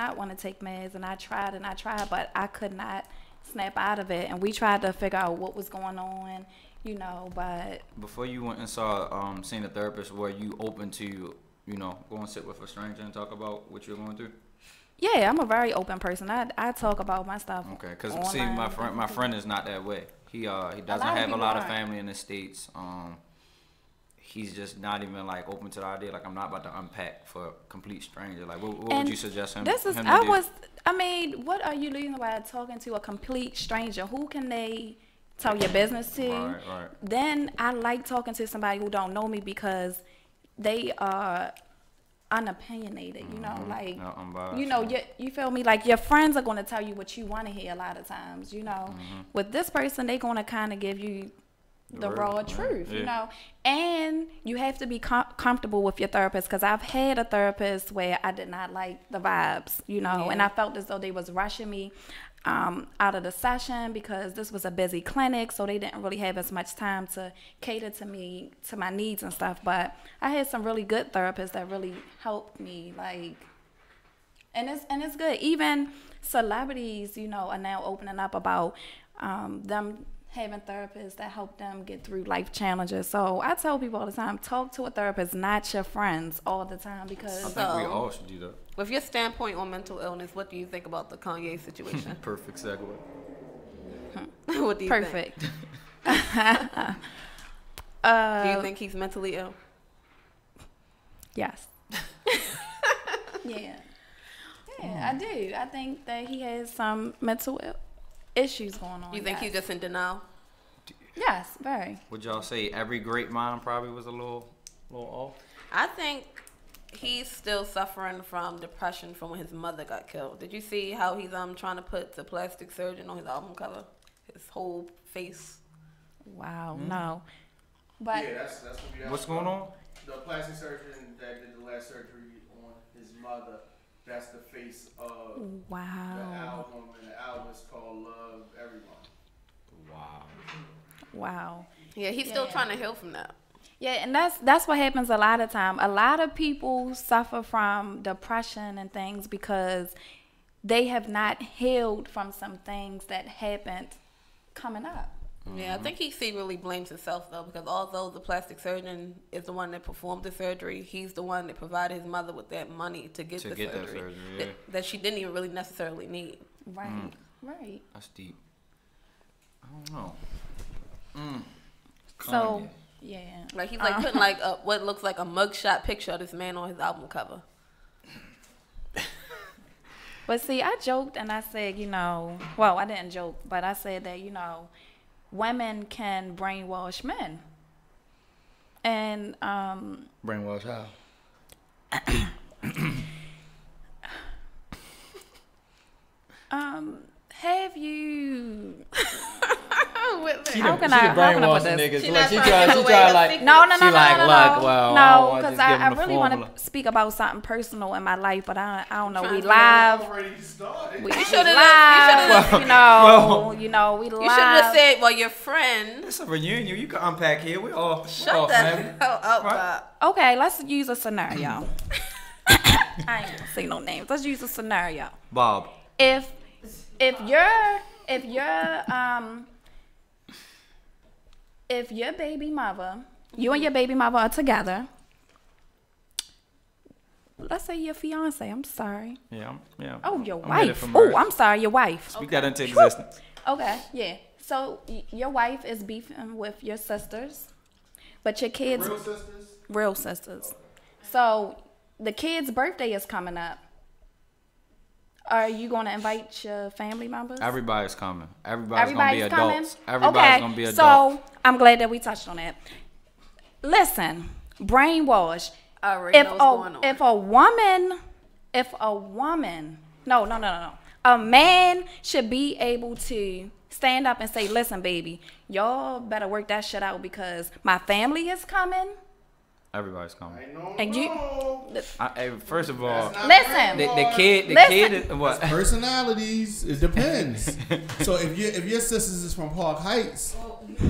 not want to take meds, and I tried, but I could not snap out of it. And we tried to figure out what was going on, you know, but... Before you went and saw, seeing a therapist, were you open to, you know, go and sit with a stranger and talk about what you're going through? Yeah, I'm a very open person. I talk about my stuff. Okay, because see, my friend is not that way. He doesn't have a lot of family in the States. He's just not even like open to the idea. Like, I'm not about to unpack for a complete stranger. Like, what would you suggest him? I mean, what are you losing by talking to a complete stranger? Who can they tell your business to? Right. Then I like talking to somebody who don't know me because they are unopinionated. You know, like you know, you feel me? Like, your friends are going to tell you what you want to hear a lot of times. You know, with this person, they going to kind of give you the raw truth, you know, and you have to be comfortable with your therapist, because I've had a therapist where I did not like the vibes, you know, and I felt as though they was rushing me out of the session because this was a busy clinic, so they didn't really have as much time to cater to me, to my needs and stuff. But I had some really good therapists that really helped me, like, and it's good. Even celebrities, you know, are now opening up about them having therapists that help them get through life challenges. So I tell people all the time, talk to a therapist, not your friends, all the time, because... I think we all should do that. With your standpoint on mental illness, what do you think about the Kanye situation? Perfect segue. What do you think? Do you think he's mentally ill? Yes. Yeah, I do. I think that he has some mental issues going on. You think he's just in denial? Yes, very. Would y'all say every great mind probably was a little off? I think he's still suffering from depression from when his mother got killed. Did you see how he's trying to put the plastic surgeon on his album cover? His whole face. Wow, no. But yeah, that's what's going on? The plastic surgeon that did the last surgery on his mother. That's the face of the album, and the album is called Love Everyone. Wow. Yeah, he's still trying to heal from that. Yeah, and that's what happens a lot of time. A lot of people suffer from depression and things because they have not healed from some things that happened coming up. Yeah, I think he secretly blames himself, though, because although the plastic surgeon is the one that performed the surgery, he's the one that provided his mother with that money to get the surgery that she didn't even really necessarily need. Right, right. That's deep. I don't know. So, yeah. Like, he's like putting like what looks like a mugshot picture of this man on his album cover. But see, I joked and I said, you know, well, I didn't joke, but I said that, you know, women can brainwash men. And brainwash how? Have you how can I put this? Like, she try like no, because I really want to speak about something personal in my life, but I don't know. We live. We should have, you know, we live. You should have said, well, your friend. It's a reunion. You can unpack here. We all shut the hell up. Right? Okay, let's use a scenario. I ain't gonna say no names. Let's use a scenario. Bob. If your baby mother, you and your baby mother are together. Let's say your fiance. I'm sorry. Yeah. Oh, your wife. Oh, I'm sorry, your wife. Speak that into existence. Okay, yeah. So your wife is beefing with your sisters, but your kids. Real sisters? Real sisters. So the kid's birthday is coming up. Are you going to invite your family members? Everybody's coming. Everybody's going to be adults. Everybody's going to be adults. So I'm glad that we touched on that. Listen, brainwash. If a man should be able to stand up and say, listen, baby, y'all better work that shit out because my family is coming. Everybody's coming. And you, first of all, listen. The kid is what? Personalities. It depends. So if your sisters is from Park Heights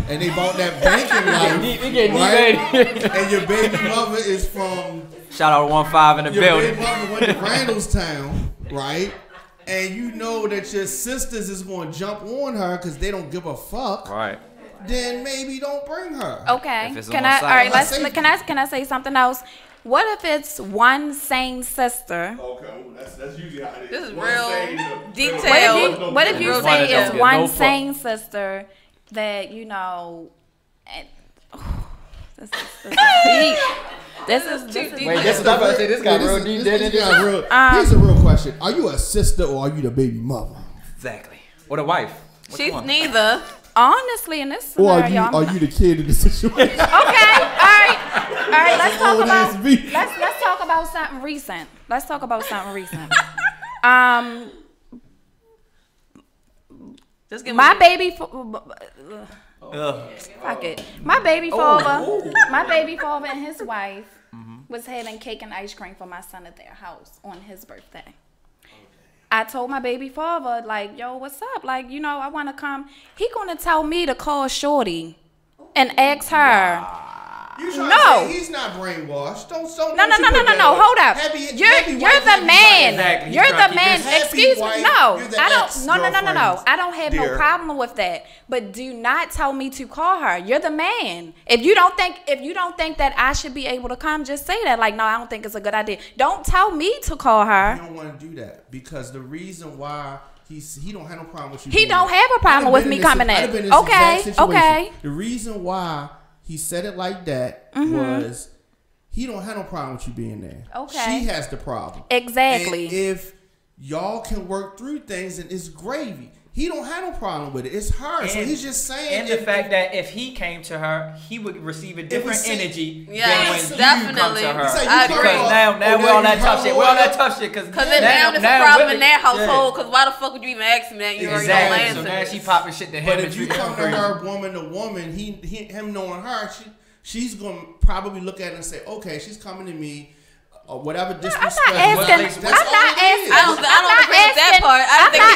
and they bought that banking life, right? And your baby mother is from shout out to 15 in the your building. Your baby mother went to Randallstown, right? And you know that your sisters is going to jump on her because they don't give a fuck. Right. Then maybe don't bring her. Okay. Can I say something else? What if it's one sane sister? Okay, that's usually how it is. This is real detailed. What if you say it's one sane sister that, you know, and, this is too deep. Wait, this is I'm about to say this got real deep. Here's a real question: are you a sister or are you the baby mother? Exactly. Or the wife? She's neither. Honestly, in this scenario, or are you the kid in the situation? Okay, all right. Let's talk about something recent. Just give my baby. Fuck it. My baby father and his wife was having cake and ice cream for my son at their house on his birthday. I told my baby father, like, yo, what's up? Like, you know, I want to come. He gonna tell me to call Shorty and ask her. No, he's not brainwashed. Don't. No. Hold up. You're the man. Exactly. You're the man. Excuse me. No, I don't. No. I don't have no problem with that. But do not tell me to call her. You're the man. If you don't think that I should be able to come, just say that. Like, no, I don't think it's a good idea. Don't tell me to call her. You don't want to do that because the reason why. He don't have no problem with you. He don't have a problem with me coming in. Okay. The reason why he said it like that was he don't have no problem with you being there. Okay. She has the problem. Exactly. And if y'all can work through things, then it's gravy. He don't have no problem with it. It's her. So he's just saying. And the fact that if he came to her, he would receive a different energy than when you come to her. Because now we're on that tough shit. We're on that tough shit. Because now there's a problem in their household. Because why the fuck would you even ask me that? You already know my answer. So now she popping shit to him. But if you come to her woman to woman, him knowing her, she's going to probably look at it and say, okay, she's coming to me. Or whatever disrespect. I'm not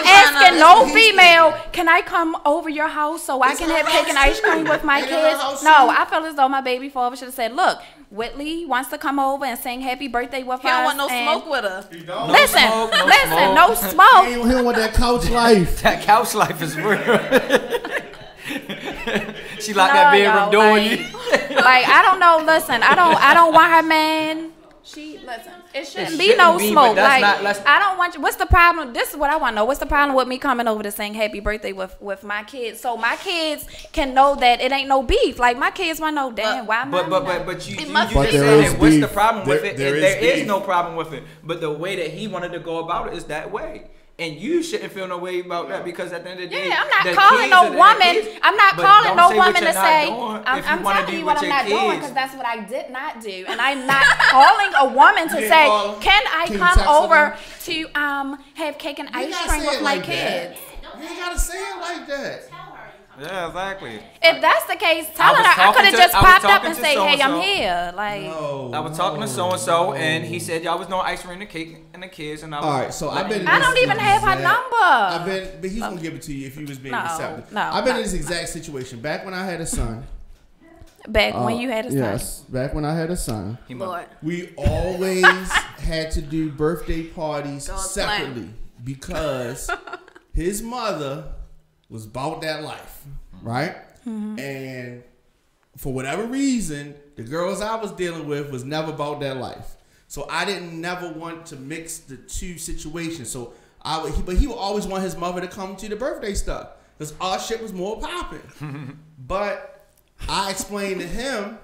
asking no female, can I come over your house so I can have cake and ice cream with my kids? No, I feel as though my baby father should have said, look, Whitley wants to come over and sing happy birthday with us. He don't want no smoke with her. Listen, no smoke. He don't want that couch life. That couch life is real. She locked that bedroom door on you. Like, I don't know. Listen, I don't want her man. It shouldn't be no smoke. Like, I don't want you. What's the problem? This is what I want to know. What's the problem with me coming over to sing happy birthday with my kids? So my kids can know that it ain't no beef. Like, my kids want to know, damn, why but you just said, what's the problem with it? There is no problem with it. But the way that he wanted to go about it is that way. And you shouldn't feel no way about that because at the end of the day, I'm not calling no woman. I'm not calling no woman to say, I'm telling you what I'm not doing because that's what I did not do. And I'm not calling a woman to say, can I come over to have cake and ice cream with my kids? You ain't gotta say it like that. Yeah, exactly. If that's the case, tell her I could have just popped up and say, "Hey, I'm here." Like, I was talking to so and so, and he said y'all was doing ice cream, the cake, and the kids, and I was. All right, so I've been. I don't even have her number. But he's gonna give it to you if he was being receptive. I've been in this exact situation back when I had a son. Back when you had a son. Yes, back when I had a son. Lord. We always had to do birthday parties separately because his mother was about that life, right? Mm-hmm. And for whatever reason, the girls I was dealing with was never about that life. So I didn't never want to mix the two situations. So but he would always want his mother to come to the birthday stuff because our shit was more popping. But I explained to him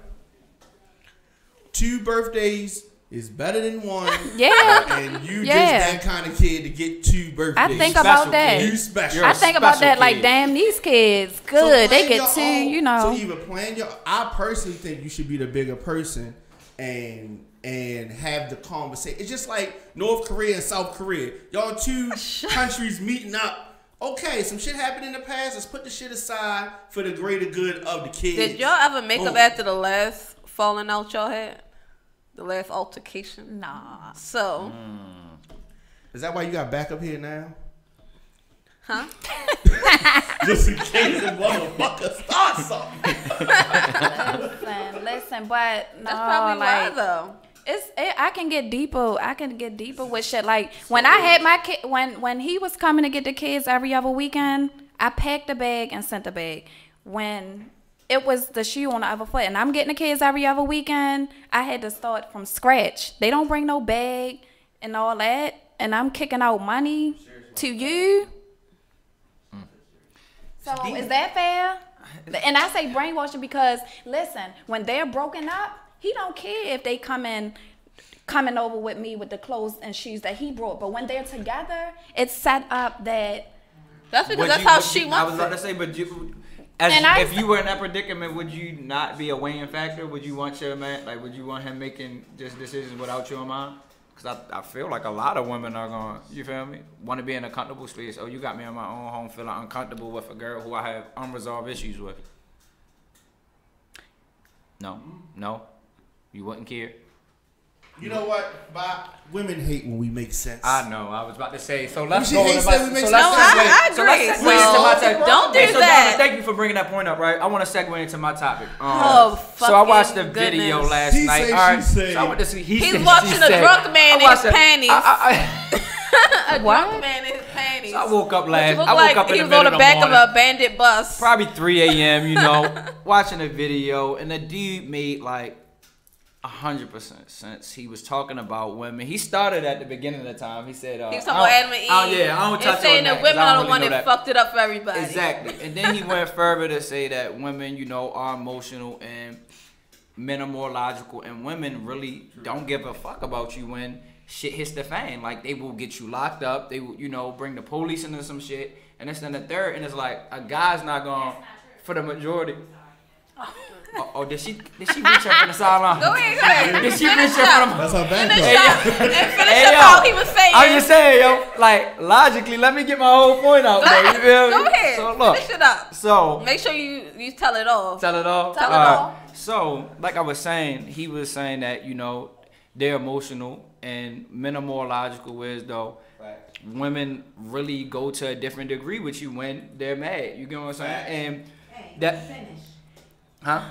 2 birthdays is better than 1. Yeah. And you just that kind of kid to get 2 birthdays. I think about that. You special. I think about that like, damn, these kids good. So they get 2, you know. So even plan I personally think you should be the bigger person and have the conversation. It's just like North Korea and South Korea. Y'all 2 countries meeting up. Okay, some shit happened in the past. Let's put the shit aside for the greater good of the kids. Did y'all ever make up after the last falling out y'all had? The last altercation? Nah. So. Is that why you got back up here now? Huh? Just in case the motherfucker starts something. Listen, but no. That's probably why, though. I can get deeper. I can get deeper with shit. Like when I had my kid, when he was coming to get the kids every other weekend, I packed a bag and sent a bag. When it was the shoe on the other foot, and I'm getting the kids every other weekend, I had to start from scratch. They don't bring no bag and all that, and I'm kicking out money to you. So is that fair? And I say brainwashing because listen, when they're broken up, he don't care if they coming over with me with the clothes and shoes that he brought. But when they're together, it's set up that. That's because that's how she wants it. I was about to say, but if you were in that predicament, would you not be a weighing factor? Would you want your man, like, would you want him making just decisions without you in mind? Because I feel like a lot of women are going, you feel me, want to be in a comfortable space. Oh, you got me in my own home feeling uncomfortable with a girl who I have unresolved issues with. No, you wouldn't care. You know what, Bob? Women hate when we make sense. I know. I was about to say. So let's go. I agree. Don't do that. Thank you for bringing that point up. Right. I want to segue into my topic. So I watched the video last night. All right. So I went to see. He's watching a drunk man in his panties. A drunk man in his panties. So I woke up last. He was on the back of a bandit bus. Probably 3 a.m. You know, watching a video, and the dude made like 100% sense. He was talking about women. He started at the beginning of the time. He said, he was talking about Adam and Eve. I don't touch on that. Saying that women are the one that fucked it up for everybody. Exactly. And then he went further to say that women, you know, are emotional and men are more logical, and women really don't give a fuck about you when shit hits the fan. Like, they will get you locked up. They will, you know, bring the police into some shit. And this and the third. And it's like, a guy's not going, for the majority. Oh, did she reach up from the sideline? Go ahead. Did she reach up from? That's her back. Finish up all he was saying. I'm just saying, yo, like, logically, let me get my whole point out there. You feel me? Go ahead. So look, finish it up. So make sure you tell it all. Tell it all. So, like I was saying, he was saying that, you know, they're emotional and men are more logical, whereas though women really go to a different degree with you when they're mad. You get what I'm saying? And that. Huh?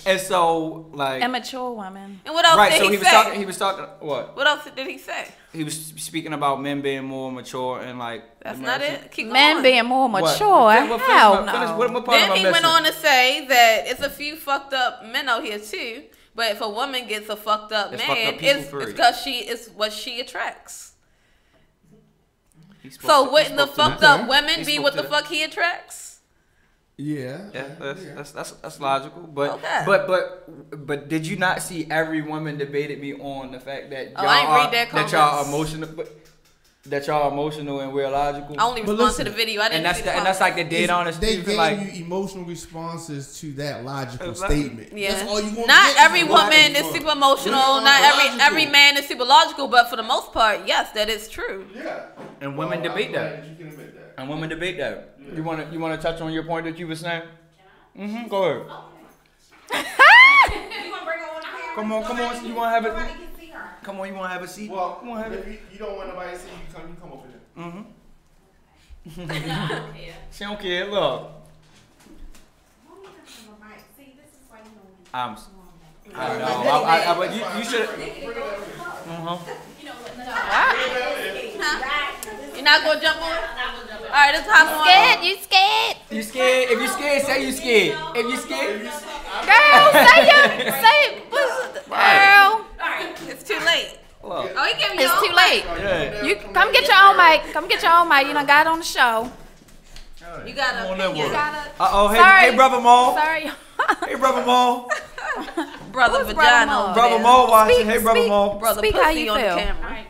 And so, like, immature women. And what else did he say? He was talking. What? What else did he say? He was speaking about men being more mature and like. That's not it. Keep men going. Being more mature. Hell no. Then he went on to say that it's a few fucked up men out here too. But if a woman gets a fucked up man, it's because it's what she attracts. So wouldn't the fucked up women be what the fuck he attracts? Yeah, that's logical, but okay. but did you not see every woman debated me on the fact that y'all emotional and we're logical? I only respond to the video. I didn't see the and that's like the dead honest. They gave like, you emotional responses to that logical statement. Yeah, that's all you want. Not every woman is super emotional. Not every man is super logical, but for the most part, yes, that is true. Yeah, and women debate that. You can admit that. And women debate that. Yeah. You want to touch on your point that you were saying? Mm-hmm. Go ahead. You want to bring her on the camera? Come on. You want to have it? Come on. You want to have a seat? Well, come on, have it. If you don't want nobody to see you, come over here. Mm-hmm. She don't care. Look. I know. But you should. You're not gonna jump on? All right, let's hop on. Scared? You scared? You scared? If you scared, say you scared. If you scared, girl, say girl. All right, it's too late. Look. Oh, he gave me it's too late. Yeah. You come get your own mic. Come get your own mic. You done got on the show. You gotta. Hey, brother Maul. Sorry. Hey, brother Maul. Brother Vagina. Brother Maul watching. Hey, brother Maul. Brother Speak Pussy how you on feel. The camera.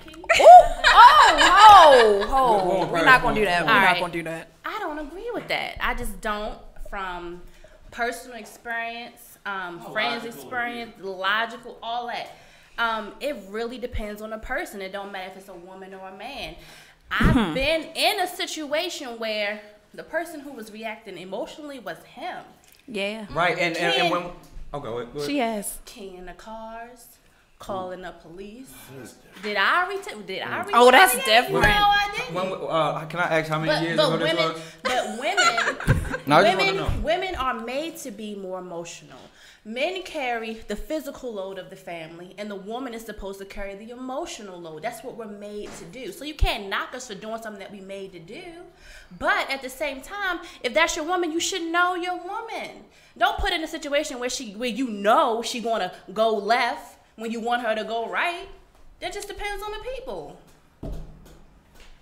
We're not gonna do that. We're not gonna do that. I don't agree with that. I just don't, from personal experience, friends' experience, logical, all that. It really depends on the person. It don't matter if it's a woman or a man. I've been in a situation where the person who was reacting emotionally was him. Yeah. Right, and when... Okay, go ahead. She has. Keying the cars, calling the police. Did I retaliate? Oh, that's different. No, I didn't. Can I ask how many years ago this was? But women, Women are made to be more emotional. Men carry the physical load of the family, and the woman is supposed to carry the emotional load. That's what we're made to do. So you can't knock us for doing something that we made to do. But at the same time, if that's your woman, you should know your woman. Don't put in a situation where you know she gonna go left when you want her to go right. That just depends on the people.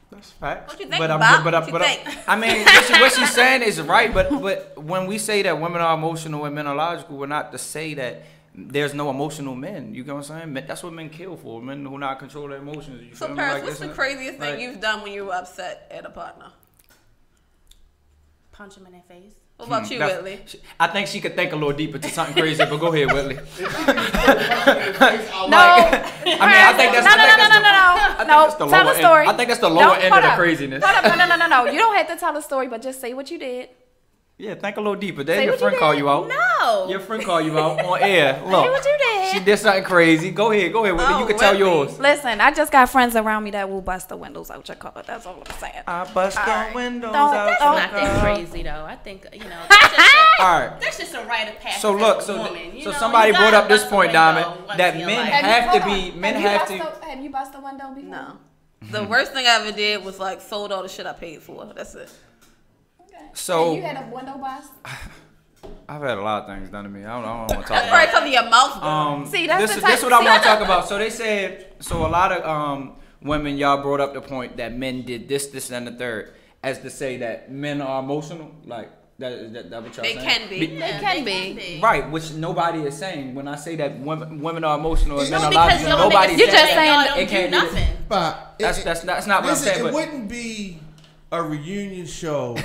That's facts. What you think, Bob? I mean, what she's saying is right. But when we say that women are emotional and men are logical, we're not to say that there's no emotional men. You know what I'm saying? That's what men kill for. Men who not control their emotions. You so, Paris, what's the craziest thing you've done when you were upset at a partner? Punch him in their face. What about you, Whitley? I think she could think a little deeper to something crazy, but go ahead, Whitley. No. I think that's tell a story. I think that's the lower end of the craziness. No. You don't have to tell a story, but just say what you did. Yeah, think a little deeper. Then your friend call you out. No. Your friend call you out on air. Look. Say what you did. She did something crazy. Go ahead, Whitney. You can tell yours. Listen, I just got friends around me that will bust the windows out your car. That's all I'm saying. I bust the windows out your car. That's not that crazy, though. I think, that's just a rite of passage. So look, so somebody brought up this point, Diamond, that men have to be, Have you bust the window before? No. The worst thing I ever did was sold all the shit I paid for. That's it. So you had a window bust? I've had a lot of things done to me. I don't want to talk about it. Right, come to your mouth. See, this is what I want to talk about. So they said, a lot of women, y'all brought up the point that men did this, and the third, as to say that men are emotional, like that what y'all saying? They can be. Right, which nobody is saying. When I say that women are emotional and men are logical, nobody's you're just saying it can't do nothing. But that's not what I'm saying. It wouldn't be a reunion show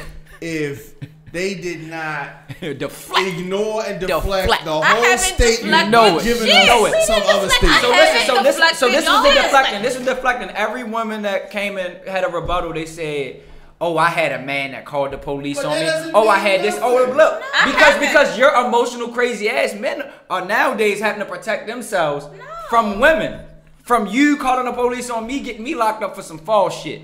if they did not ignore and deflect the whole statement, giving us some other statement. So this was the deflecting. This is deflecting. Every woman that came in had a rebuttal. They said, "Oh, I had a man that called the police on me. Oh, I had this. Oh, look, because your emotional, crazy ass men are nowadays having to protect themselves from women, from you calling the police on me, getting me locked up for some false shit."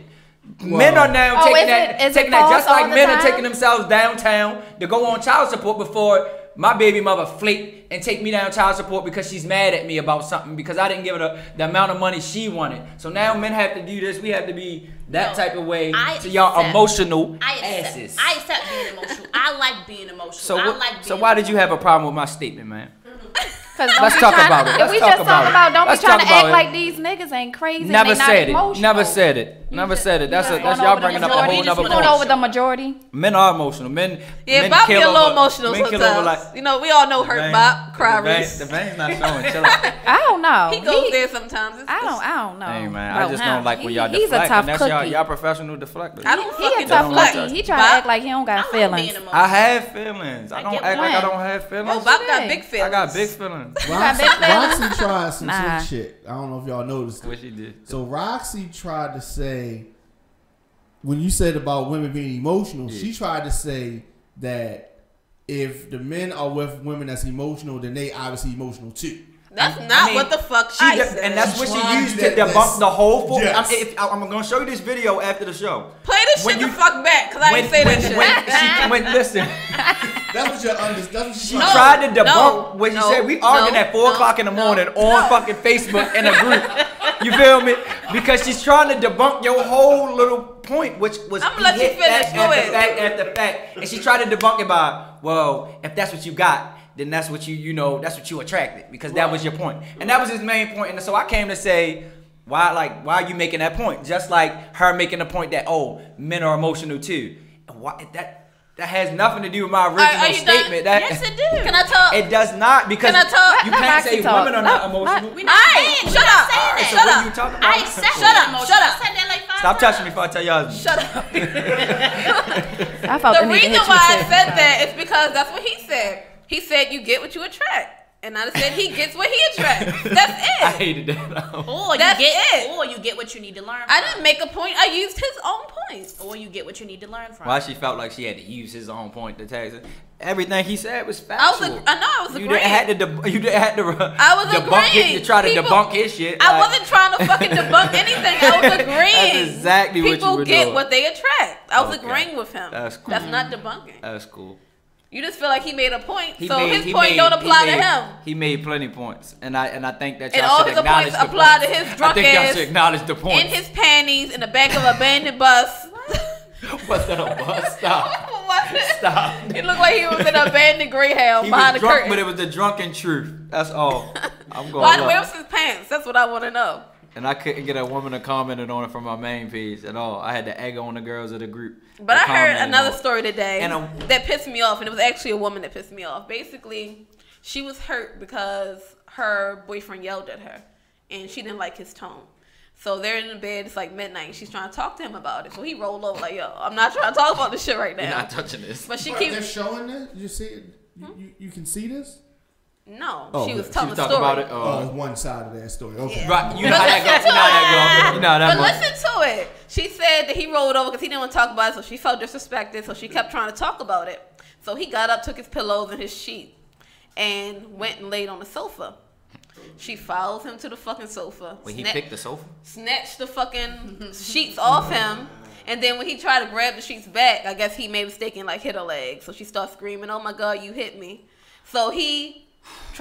Men are now taking that just like men are taking themselves downtown to go on child support before my baby mother flake and take me down child support because she's mad at me about something because I didn't give her the amount of money she wanted. So now men have to do this. We have to be that type of way to y'all emotional asses. I accept being emotional. I like being emotional. So why did you have a problem with my statement, man? Let's talk about it. If we just talk about, don't be trying to act like these niggas ain't crazy. Never said it. Never said it. That's y'all bringing up a whole nother point. Over the majority. Men are emotional. Men. Bob be a little emotional sometimes. We all know hurt Bob, cry Reese. The veins not showing. Chill out. I don't know. He goes there sometimes. I don't know. Hey man, I just don't like when y'all deflect. He's a tough cookie. Y'all professional deflectors. I don't He a tough cookie. He try to act like he don't got feelings. I have feelings. I don't act like I don't have feelings. Oh, Bob got big feelings. I got big feelings. Roxy tried some shit. I don't know if y'all noticed it. What she did. So Roxy tried to say, when you said about women being emotional, she tried to say that if the men are with women that's emotional, then they obviously emotional too. That's not what the fuck she said. And that's what she used to debunk the whole full. Yes. I'm going to show you this video after the show. Play this shit the fuck back, because I didn't say that shit. Listen. That's what you're understanding. She tried to debunk what she said. We arguing at 4 o'clock in the morning on fucking Facebook in a group. You feel me? Because she's trying to debunk your whole little point, which was I'm gonna let you finish. Go ahead. After fact. And she tried to debunk it by, well, if that's what you got, then that's what that's what you attracted, because that was your point. And that was his main point. And so I came to say, why are you making that point? Just like her making the point that, men are emotional too. That has nothing to do with my original statement. Yes, it do. Can I talk? It does not, because you can't say women are not emotional. Shut up. So what are you talking about? Shut up. Stop touching me before I tell y'all. Shut up. The reason why I said that is because that's what he said. He said you get what you attract. And I said he gets what he attracts. That's it. I hated that. Or you get what you need to learn from. I didn't make a point. I used his own point. Or you get what you need to learn from. Why she felt like she had to use his own point to tag it. Everything he said was factual. I was agreeing. You didn't have to I was debunk agreeing. It to try to debunk his shit. I wasn't trying to fucking debunk anything. I was agreeing. That's exactly what you were doing. People get what they attract. I was agreeing with him. That's cool. That's not debunking. That's cool. You just feel like he made a point, his point don't apply to him. He made plenty points, and I think that y'all should acknowledge the points. Apply to his drunk ass. I think y'all should acknowledge the points. In his panties, in the back of a abandoned bus. What's that, a bus? Stop. It looked like he was in an abandoned Greyhound behind the curtain. But it was the drunken truth. That's all. I'm going. Where was his pants? That's what I want to know. And I couldn't get a woman to comment on it from my main page at all. I had to egg on the girls of the group. But I heard another story today that pissed me off, and it was actually a woman that pissed me off. Basically, she was hurt because her boyfriend yelled at her, and she didn't like his tone. So they're in the bed, it's like midnight, she's trying to talk to him about it. So he rolled over like, yo, I'm not trying to talk about this shit right now. You're not touching this. But they're showing this? You see it? You can see this? No, she was telling the story. About it. It's one side of that story. Okay. Yeah. Right, you know how that goes. You know how that goes. But listen to it. She said that he rolled over because he didn't want to talk about it, so she felt disrespected, so she kept trying to talk about it. So he got up, took his pillows and his sheet, and went and laid on the sofa. She follows him to the fucking sofa. Wait, he picked the sofa? Snatched the fucking sheets off him. And then when he tried to grab the sheets back, I guess he made a mistake and like hit her leg. So she starts screaming, oh my God, you hit me. So he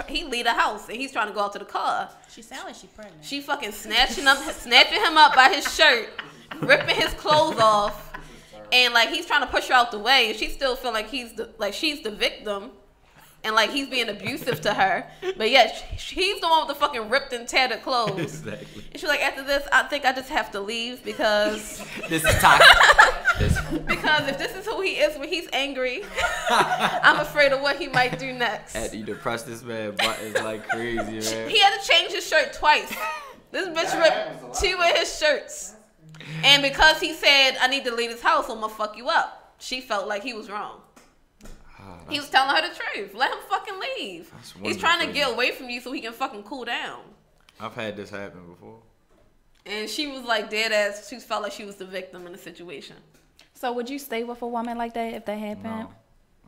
leave the house and he's trying to go out to the car. She sounds like she's pregnant. She fucking snatching him up by his shirt, ripping his clothes off, and like he's trying to push her out the way, and she still feel like she's the victim, and like he's being abusive to her. But yeah, he's the one with the fucking ripped and tattered clothes. Exactly. And she's like, after this, I think I just have to leave because this is toxic. Because if this is who he is when he's angry, I'm afraid of what he might do next. You depressed this man buttons like crazy, man. He had to change his shirt twice. This bitch ripped 2 of his shirts. And because he said, I need to leave this house, I'm gonna fuck you up, she felt like he was wrong. He was telling her the truth. Let him fucking leave. He's trying to get away from you so he can fucking cool down. I've had this happen before. And she was like dead ass. She felt like she was the victim in the situation. So would you stay with a woman like that if that happened? No,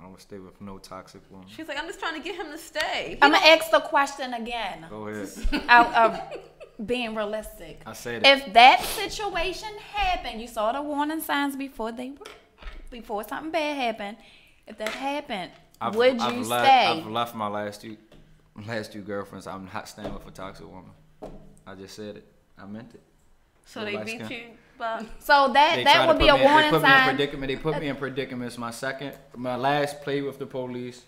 I would stay with no toxic woman. She's like, I'm just trying to get him to stay. I'm going to ask the question again. Go ahead. Out of being realistic. I say that. If that situation happened, you saw the warning signs before something bad happened. If that happened, would you stay? I've left my last two girlfriends. I'm not staying with a toxic woman. I just said it. I meant it. So they beat you, Bob? So that would be a warning sign. They put me in predicaments. My last play with the police.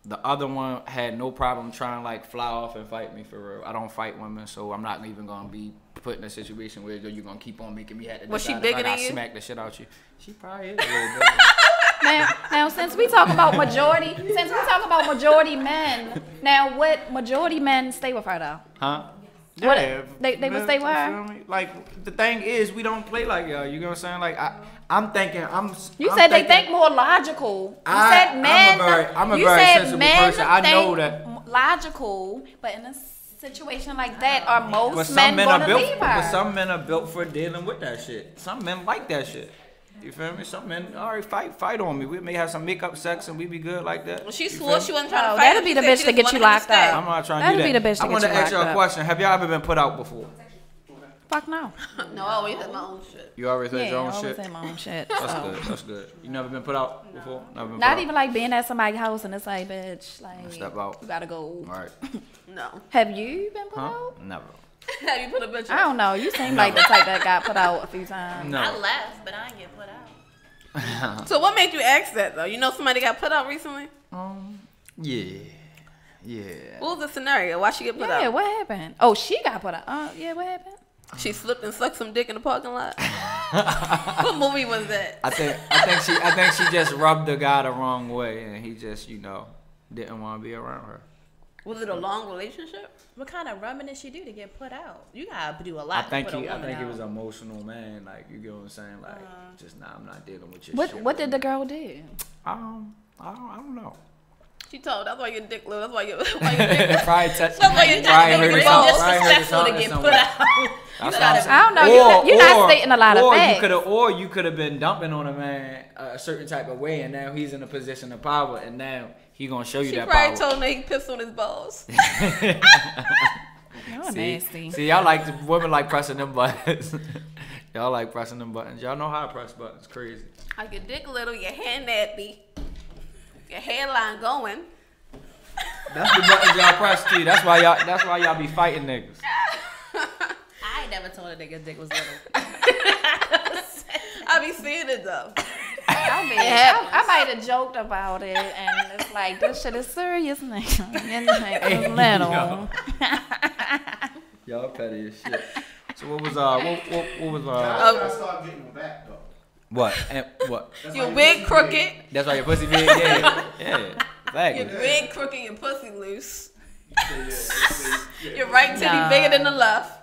The other one had no problem trying to like fly off and fight me for real. I don't fight women, so I'm not even gonna be put in a situation where you're gonna keep on making me have to. Was she bigger than you? Smack the shit out you. She probably is a little bit. Now, since we talk about majority men, now what majority men stay with her though? Huh? Yeah, they would stay with her. Like the thing is, we don't play like y'all. You know what I'm saying? Like I'm thinking, You said they think more logical. You said men. I'm a very sensible person. I know that. Logical, but in a situation like that, are most men gonna leave her? But some men are built for dealing with that shit. Some men like that shit. You feel me? Some men, all right, fight on me. We may have some make-up sex and we be good like that. Well, she swore she wasn't trying to fight. That'll be the bitch to get you locked up. I'm not trying to do that. That'll be the bitch to get you locked up. I want to ask y'all a question. Have y'all ever been put out before? Fuck no. No, I always had my own shit. You always had your own shit? Yeah, I always had my own shit. That's good. You never been put out before? Not even like being at somebody's house and it's like, bitch, like, step out. You gotta go. All right. No. Have you been put out? Never. Have you put a bitch out? I don't know. You seem like the type that got put out a few times. No. I left, but I didn't get put out. So what made you ask that though? You know somebody got put out recently? Yeah. What was the scenario? Why she get put out? Yeah, what happened? Oh, she got put out. Yeah, what happened? She slipped and sucked some dick in the parking lot. What movie was that? I think she just rubbed the guy the wrong way, and he just didn't want to be around her. Was it a long relationship? What kind of rubbing did she do to get put out? You gotta do a lot. I think he was an emotional man. Like, you get what I'm saying? Like, I'm not dealing with your shit. What did the girl do? I don't know. She told. That's why your dick little. That's why your dick. Probably touched. That's why your dick disrespectful to get put out. I don't know. You're not stating a lot of facts. You could have been dumping on a man a certain type of way, and now he's in a position of power, and now he gonna show you that power. She probably told him he pissed on his balls. You're nasty. See, y'all like women like pressing them buttons. Y'all like pressing them buttons. Y'all know how to press buttons. Crazy. Like your dick little, your hair nappy, your hairline going. That's the buttons y'all press too. That's why y'all be fighting niggas. I ain't never told a nigga dick was little. I be seeing it though. I might have joked about it, and it's like, this shit is serious, nigga. It's little. Y'all petty as shit. So what was I start getting them back though. What? And what? Your wig crooked. That's why your pussy big. Yeah. Exactly. Your wig crooked, your pussy loose. Your right titty bigger than the left.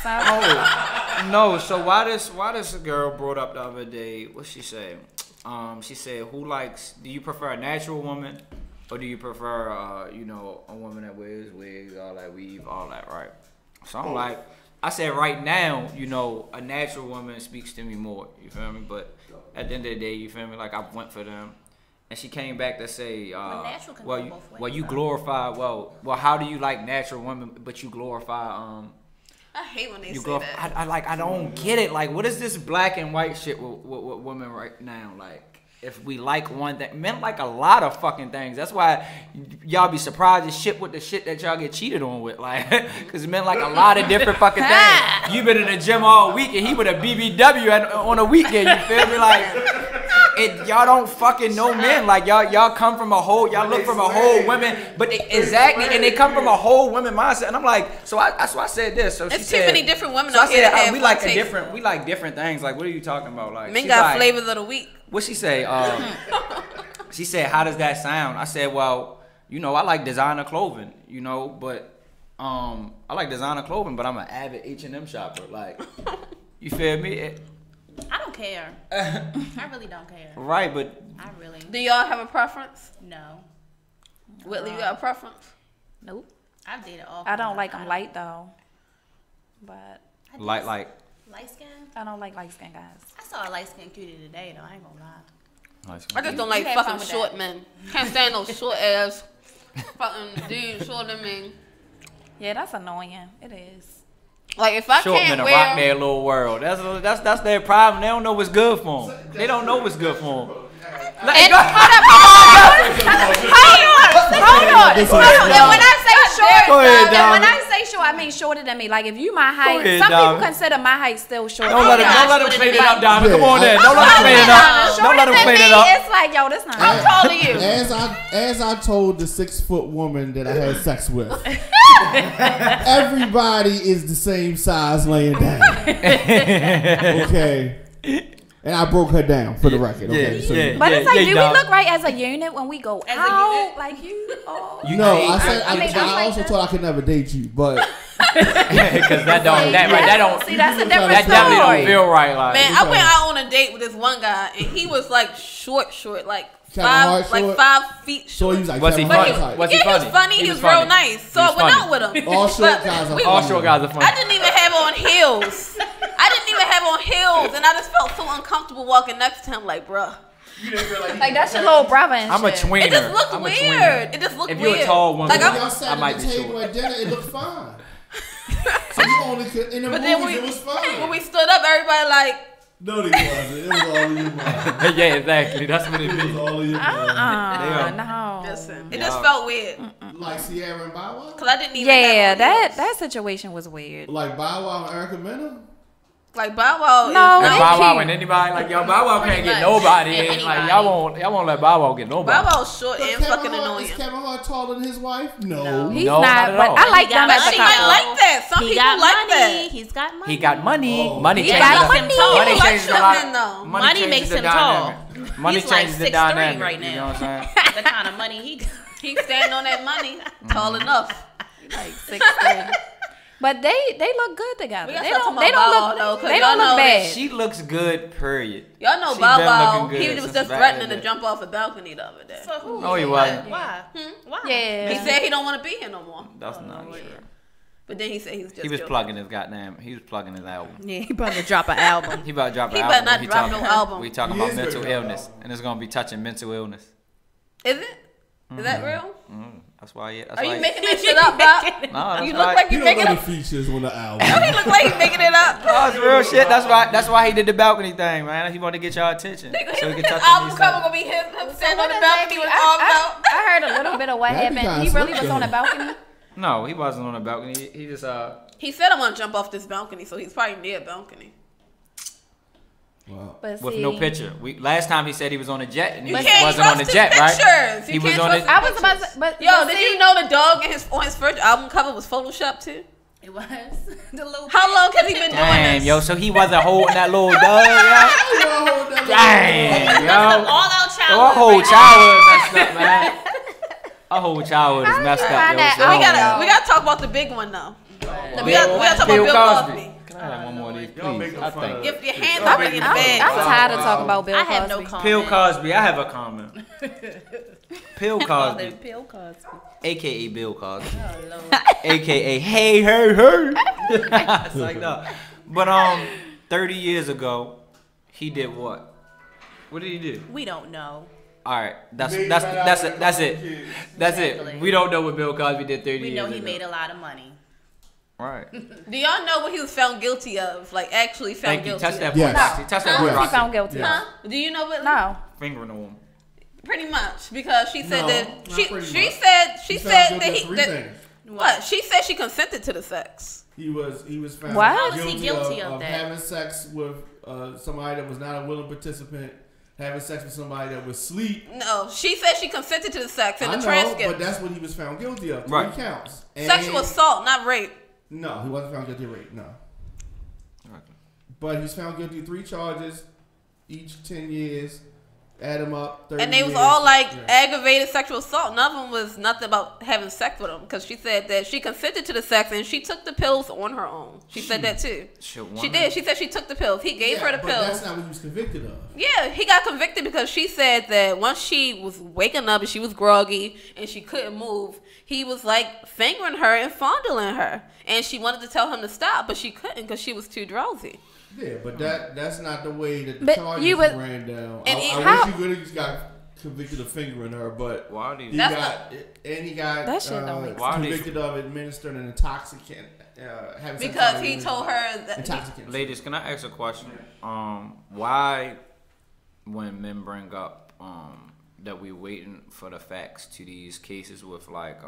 Oh no! So why this girl brought up the other day? What she say? She said, do you prefer a natural woman, or do you prefer a woman that wears wigs, all that weave, all that, right? So I'm like, I said right now, a natural woman speaks to me more. You feel me? But at the end of the day, you feel me? Like I went for them. And she came back to say, you glorify, how do you like natural women, but you glorify, I hate when they say that. I don't get it. Like, what is this black and white shit with women right now? Like, if we like one thing, men like a lot of fucking things. That's why y'all be surprised as shit with the shit that y'all get cheated on with. Like, because men like a lot of different fucking things. You been in the gym all week and he with a BBW on a weekend. You feel me? Like, y'all don't fucking know men. Like, y'all come from y'all look from a whole women. But and they come from a whole women mindset. And I'm like, that's why I said this. So it's too many different women so out here. We like different things. Like, what are you talking about? Like, men got flavors of the week. What she say? She said, how does that sound? I said, well, I like designer clothing, but I like designer clothing, but I'm an avid H&M shopper. Like, you feel me? I don't care. I really don't care. Right, but I really. Do y'all have a preference? No. Whitley, you got a preference? Nope. I've dated all. I don't like them light though. But light skin. I don't like light skin guys. I saw a light skin cutie today though. I ain't gonna lie. I just don't like fucking short men. Can't stand those short ass fucking dudes shorter than me. Yeah, that's annoying. It is. Like if I short can't men wear rock their little world. That's their problem. They don't know what's good for them. They don't know what's good for them. Hold on. And when I say short, when I say short, I mean shorter than me. Like if you my height, some people consider my height still short. Don't let him clean it up, Donna. Come on in. Don't let him clean it up. Don't let him clean it up. It's like, yo, this not. How tall are you? As I told the 6-foot woman that I had sex with, everybody is the same size laying down. Okay. And I broke her down for the record. Okay, but it's like, do we look right as a unit when we go out? Like you? I also told I could never date you, but because that don't. See, that's a different that story. definitely don't feel right. Like, man, I went out on a date with this one guy, and he was like short, like 5 feet short. So he was like, was he funny? He was funny. He was real nice. So I went out with him. All short guys are funny. I didn't even have on heels. And I just felt so uncomfortable walking next to him. Like, bruh. Like that's your little brother. I'm a tweener. It just looked weird. If you're a tall woman, like y'all sat at the table at dinner, it looked fine. So you only could in the movies, it was fine. When we stood up, everybody like. No, it wasn't. It was all in your mind. Yeah, exactly. That's what it is. It was all in your mind. No. Listen, it just felt weird. Like Sierra and Bow Wow? Because I didn't even. Yeah, that situation was weird. Like Bow Wow and Erica Mena? Like Bow Wow. No, and Bow Wow and anybody like Bow Wow can't get nobody. And like y'all won't let Bow Wow get nobody. Bow Wow's short and fucking annoying. Is Kevin Hart taller than his wife? No. He's not. But I like them. But she might like that. Some people like that. He's got money. He got money. Oh. Money changes Money changes a lot. Money makes him tall. Money changes the dynamic right now. You know what I'm saying? The kind of money he stand on that money. Tall enough. Like 6'3". But they look good together. They don't look bad. She looks good, period. Y'all know Bow Wow. He was just threatening to jump off a balcony the other day. So who? No, he wasn't. Why? Why? Yeah. He said he don't want to be here no more. That's not true. But then he said he was just. He was plugging his album. Yeah, he about to drop an album. He about to drop an album. album. He better not drop no album. We talking about mental illness, and it's gonna be touching mental illness. Is it? Is that real? That's why. Are you making that shit up, Bob? No, you look like you making it up. Features on the album. No, he look like he's making it up. No, it's real shit. That's why he did the balcony thing, man. He wanted to get y'all attention. So he could touch album cover gonna be him standing on the balcony with arms out. I heard a little bit of what happened. He really was on the balcony. No, he wasn't on the balcony. He just He said I want to jump off this balcony, so he's probably near a balcony. Wow. With no picture. Last time he said he was on a jet, and he wasn't on the jet, pictures. right? He was on it. I was about to, but did you know the dog on his first album cover was photoshopped too? It was. How long has he been doing this? Yo, so he wasn't holding that little dog, yo? Damn, yo. All out childhood. Our whole childhood messed up, man. Our whole childhood is messed up, yo. So we gotta talk about the big one though. We gotta talk about Bill Cosby. Can I have one more of these, please? I think. Give your hands up in the bed. I'm tired of talking about Bill Cosby. I have no comment. Bill Cosby, I have a comment. Bill Cosby, Bill Cosby, aka Bill Cosby, oh Lord, aka hey. It's like that. But 30 years ago, he did what? What did he do? we don't know. All right, that's it. That's it. We don't know what Bill Cosby did 30 years ago. We know he made a lot of money. Right. Do y'all know what he was found guilty of? Like actually found guilty. Touch that of? point. Yes. Touch that point. He found guilty. Huh? Do you know what? No. Fingering a woman. Pretty much, because she said No, that not she pretty said much. she He said found that guilty he of three that, things. what? She said she consented to the sex. He was found What? How was he guilty of that? having sex with somebody that was not a willing participant, having sex with somebody that was asleep. No, she said she consented to the sex in I the know, transcript. but that's what he was found guilty of. 3 Right. counts. And Sexual assault, not rape. No, he wasn't found guilty of rape. No. But he's found guilty of 3 charges, each 10 years. Add them up, 30 And they was years. all like Yeah. aggravated sexual assault. None of them was nothing about having sex with him, because she said that she consented to the sex and she took the pills on her own. She said that too. She did. She said she took the pills. He gave her the but pills. that's not what he was convicted of. Yeah, he got convicted because she said that once she was waking up and she was groggy and she couldn't move, he was like fingering her and fondling her. And she wanted to tell him to stop, but she couldn't because she was too drowsy. Yeah, but that's not the way that the But charges you would- ran down. And I wish he would have got convicted of fingering her, but Why do you? he got That shit don't make sense. convicted of administering an intoxicant. Having sex Because with he an told her that intoxicant. Ladies, can I ask a question? Why, when men bring up that we waiting for the facts to these cases with like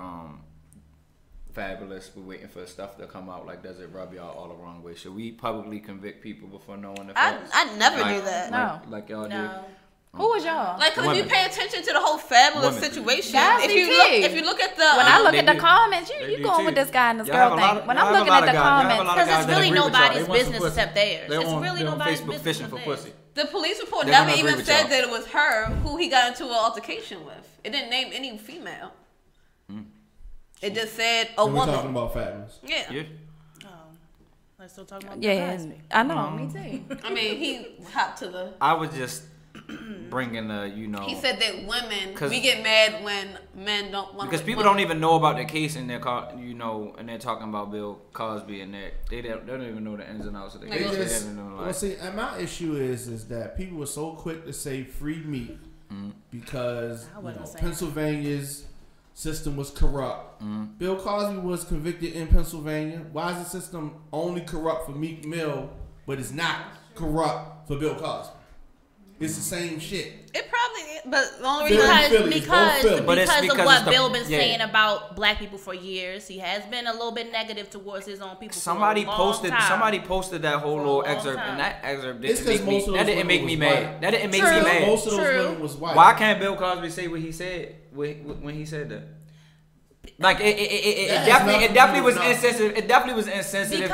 Fabulous, we're waiting for stuff to come out, like does it rub y'all all the wrong way? Should we publicly convict people before knowing the facts? I never knew that. No. Like y'all No. did. Who was y'all? Like, cause if you Women. pay attention to the whole Fabulous Women. situation, Guys if be you too. look at the When I look They at the do. comments, They you do going too. with this guy and this Y'all girl have a thing. lot of- When y'all I'm have a looking lot at of the guys. Y'all have a comments, lot of Because guys it's that really agree with y'all. nobody's They want some business pussy. except theirs. They're It's on- really they're on nobody's Facebook business fishing but for theirs. pussy. the police report They're never gonna agree even with said y'all. that it was her who he got into an altercation with. It didn't name any female. It just said a And we're talking woman. about Fabulous. Yeah. Yeah. Oh, let's still talk about yeah, Cosby. I know, me too. I mean, he hopped to the. I was just bringing the, He said that women, 'Cause- we get mad when men don't want. because people don't even know about the case and they're and they're talking about Bill Cosby and they don't even know the ins and outs of the They case. They just- don't know, Well, like, see, and my issue is that people were so quick to say free meat because I wasn't saying Pennsylvania's system was corrupt. Bill Cosby was convicted in Pennsylvania. Why is the system only corrupt for Meek Mill, but it's not corrupt for Bill Cosby? It's the same shit. It probably is, but the only Philly, reason Philly, it's both Philly. But it's because of because what it's the- Bill been yeah. saying about black people for years. He has been a little bit negative towards his own people. somebody for a long time. posted that whole For a little long excerpt, time. and that excerpt It's didn't 'cause make me. most of That those didn't make women me was mad. white. That didn't make True. me mad. Most of those True. women was white. Why can't Bill Cosby say what he said when he said that? Like it definitely was insensitive. It definitely was insensitive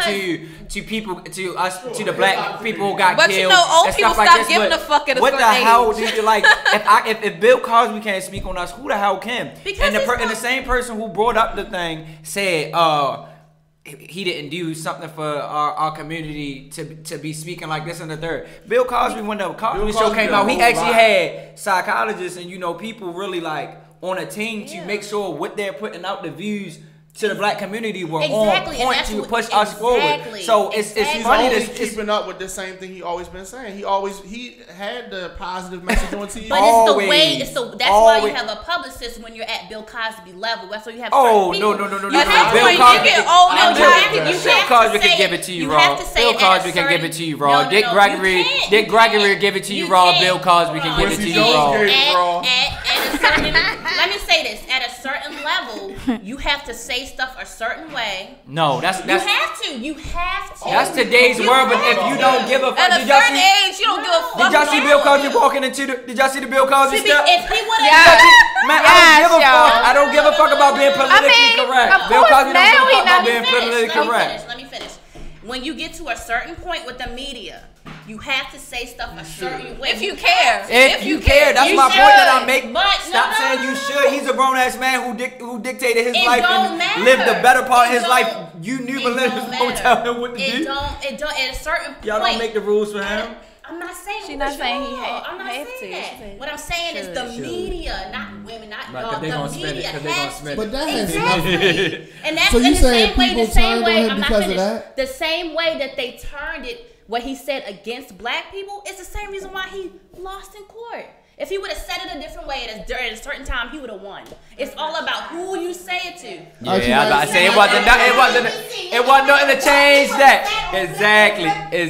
to people, to us, to the black people who got But killed. you know, old and people stuff like stop this, giving but a fuck at a what the certain hell age. do you like? If Bill Cosby can't speak on us, who the hell can? Because And it's the same person who brought up the thing said, he didn't do something for our community to be speaking like this and the third. Bill Cosby, when the Cosby show Cosby came did a out, he whole actually lot. had psychologists and people really like on a team to make sure what they're putting out, the views to the black community were on point to push us forward. So it's funny that he's keeping up with the same thing he always been saying. He had the positive message on TV. But it's the way. That's why you have a publicist when you're at Bill Cosby level. That's why you have. No. You have to when you get old. Bill Cosby can give it to you raw. Bill Cosby can give it to you raw. Dick Gregory give it to you raw. Bill Cosby can give it to you raw. Let me say this: at a certain level, you have to say stuff a certain way. No, that's you have to. That's today's world. But if you don't give a fuck, at a certain age, you don't give a fuck. Did y'all see Bill Cosby walking into the? Did y'all see the Bill Cosby step? If he would have, I don't give a fuck about being politically correct. Bill Cosby don't give a fuck about being politically correct. Let me finish. When you get to a certain point with the media, you have to say stuff a certain way. If you care. If you care. That's my point that I'm making. Stop saying you should. He's a grown ass man who dictated his life and lived the better part of his life. You new millennials don't tell him what to do. It don't. At a certain point. Y'all don't make the rules for him. I'm not saying she's not saying he I'm not saying that. What I'm saying is the media, not women, not y'all. The media has to. But that has and that's so you saying the same way. I'm not finished. The same way that they turned it, what he said against black people, is the same reason why he lost in court. If he would have said it a different way at a certain time, he would have won. It's all about who you say it to. Yeah, I was about to say it wasn't nothing to change that. Exactly. If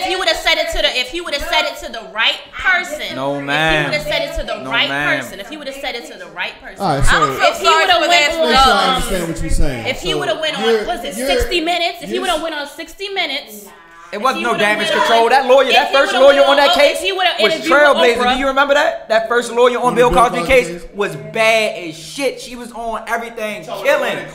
he would have said it to the right person. No, ma'am. If he would have said it to the right person. If he would have said it to the right person. All right, so if he would have went on, I understand what you're saying. If he would have went on, 60 Minutes? If he would have went on 60 Minutes. It wasn't no damage control. That first lawyer on that case was trailblazing. Do you remember that? That first lawyer on Bill Cosby case was bad as shit. She was on everything, killing.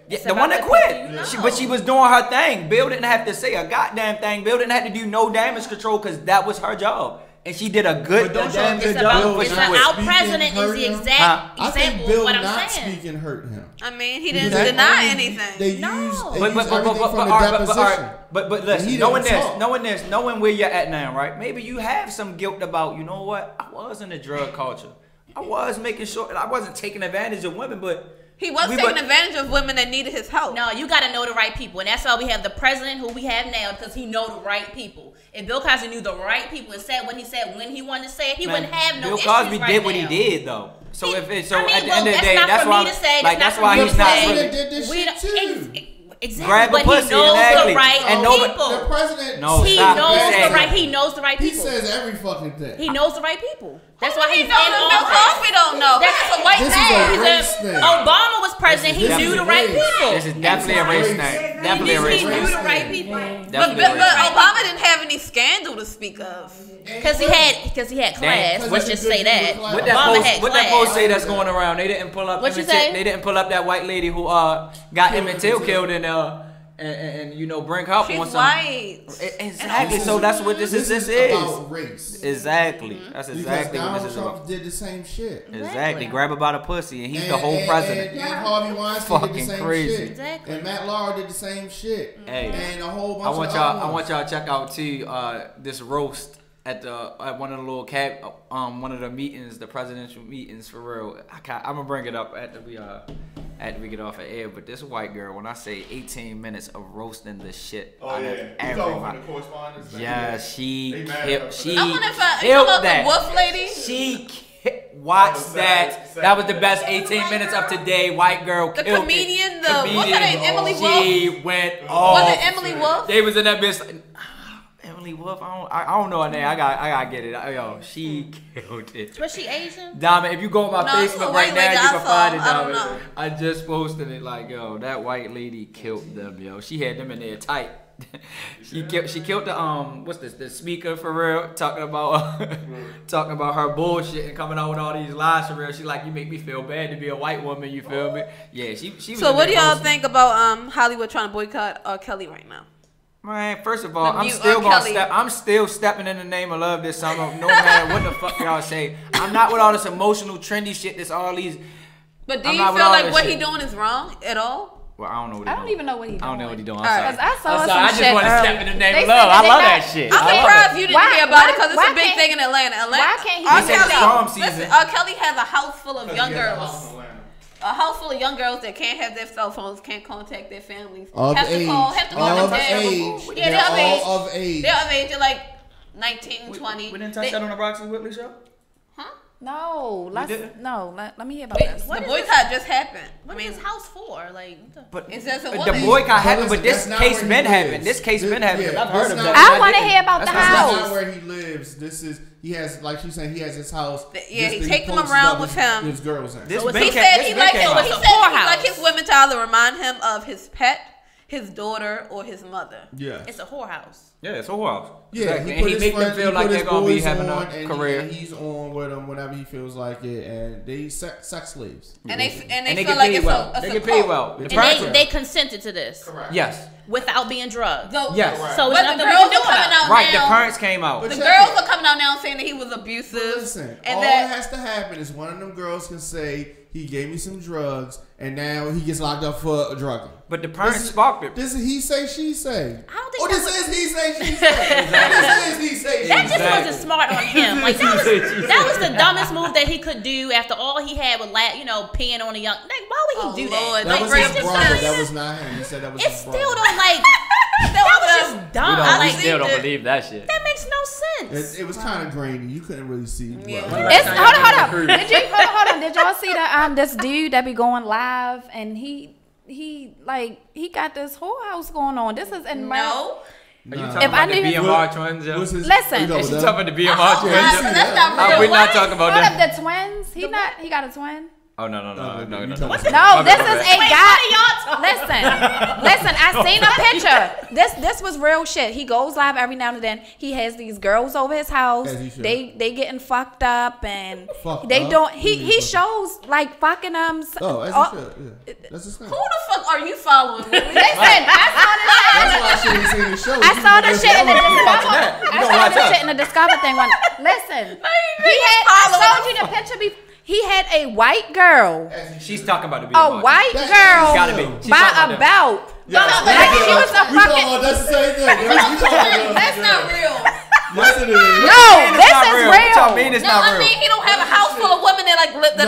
The one that quit. But she was doing her thing. Bill didn't have to say a goddamn thing. Bill didn't have to do no damage control because that was her job. And she did a good job. Our president is the exact I think example Bill of what I'm not saying. speaking hurt him. I mean, he didn't deny anything. They used everything from the deposition. But listen, knowing where you're at now, right? Maybe you have some guilt about, you know what? I was in the drug culture. I was making sure that I wasn't taking advantage of women, but he was taking advantage of women that needed his help. No, you got to know the right people. And that's why we have the president who we have now, because he know the right people. If Bill Cosby knew the right people and said what he said when he wanted to say it, he wouldn't have no issues Bill Cosby right did now. what he did, though. So at the end of the that's day, not that's for why me to say. that's why he's not really. Did this shit too. Exactly. Grab a pussy, he knows exactly. the right people. The president. No, he stop. He knows the right people. He says every fucking thing. He knows the right people. That's why he he's knows in Bill Cosby don't know. That's a white This man. is a race thing. Obama was president. He knew the right people. This is definitely a race thing. Definitely a race He thing. knew the right people. But Obama didn't have any scandal to speak of. Because he had class. Let's just say that. What that post say that's going around? They didn't pull up. What you say? They didn't pull up that white lady who got Emmett Till killed and you know bring her up on something. White. Exactly. So that's what this is. About race. Exactly. That's exactly what this is Trump about. did the same shit. Exactly. Grab her by the pussy, and he's the whole president. And Harvey Weinstein did the same crazy. shit. Exactly. And Matt Lauer did the same shit. Hey, and a whole bunch I want y'all to check out too this roast at one of the little one of the meetings, the presidential meetings for real. I'm gonna bring it up after we get off of air. But this white girl, when I say 18 minutes of roasting the shit out of everybody, she killed that. The wolf lady. She watched that. That was the best 18 minutes of today. White girl killed the comedian, what's her name? Emily Wolf. She went off. Was it Emily Wolf? They was in that bitch. Emily Wolf, I don't know her name. I gotta get it. Yo, she killed it. Was she Asian? Diamond, if you go on my Facebook right now, you can find it, Diamond. Diamond. I just posted it like, yo, that white lady killed them, yo. She had them in there tight. She killed the what's this? The speaker for real, talking about her bullshit and coming out with all these lies for real. She like, you make me feel bad to be a white woman. You feel me? Yeah, she was. So what do y'all think about Hollywood trying to boycott R. Kelly right now? Man, first of all, I'm still stepping in the name of love this summer, no matter what the fuck y'all say. I'm not with all this emotional, trendy shit. That's all these. But do you feel like what he doing is wrong at all? Well, I don't know what he doing. I don't even know what he doing. I don't know what he doing. Because I saw some I just shit want to step in the name of They love. said I that love they that got- shit. I'm surprised you didn't hear about it because it's a big can't- thing in Atlanta. Why can't he R. They said it's prom season. Listen, R. Kelly has a house full of young girls. A house full of young girls that can't have their cell phones, can't contact their families, have to call their dad. Yeah, they're of age. They're of age. They're like 19, 20. We didn't touch that on the Roxy Whitley show? Huh? No, let me hear about this. The boycott just happened. What is house for? Like, but it's just a the boycott happened, but this case been happening. This case been happening. I've heard of that. I want to hear about the house. That's not where he lives. This is he has, like she's saying, he has his house. Yeah, he take them around with him. His girls in. He said he like his women to either remind him of his pet, his daughter, or his mother. Yeah, it's a whorehouse. Yeah, it's a whorehouse. Yeah, exactly. And he make them feel like they're gonna be having a career. He's on with them whenever he feels like it, and they sex slaves. And they feel like it's well. They get paid well. And they consented to this. Correct. Yes. Without being drugged. Yes. So it's nothing we can do about it. Right. The parents came out. The girls are coming out now saying that he was abusive. Listen, all that has to happen is one of them girls can say he gave me some drugs, and now he gets locked up for drugging. But the parents sparked it. This is he say, she say. I don't think this is he say, she say. This is he say. That just wasn't smart on him. Like that was the dumbest move that he could do after all he had with peeing on a young. Like, why would he do that? That was his brother. That was not him. He said that was his brother. It still don't like. That was just dumb. We still don't believe that shit. That makes no sense. It was kind of grainy. You couldn't really see. Yeah. Hold on. Did y'all see that this dude that be going live and he got this whorehouse going on? This is in no. Are you talking about the BMR twins? Listen, is she talking about the BMR twins? That's not real. We're not talking about that. The twins. He got a twin. Oh no! No, this is a guy. Listen. I seen a picture. This was real shit. He goes live every now and then. He has these girls over his house. They getting fucked up and He shows like fucking them. Oh, as he should. Yeah. That's his thing. Who the fuck are you following? Listen, I saw this shit. I saw this shit in the Discover. I saw this shit in the Discover thing. Listen, I showed you the picture before. He had a white girl. She's talking about the a white girl gotta be. by a belt. Like she was a fucking. That's the same thing. That's not real. Yes, it is. No, this is real. I mean, he don't have a house full of women that stay there.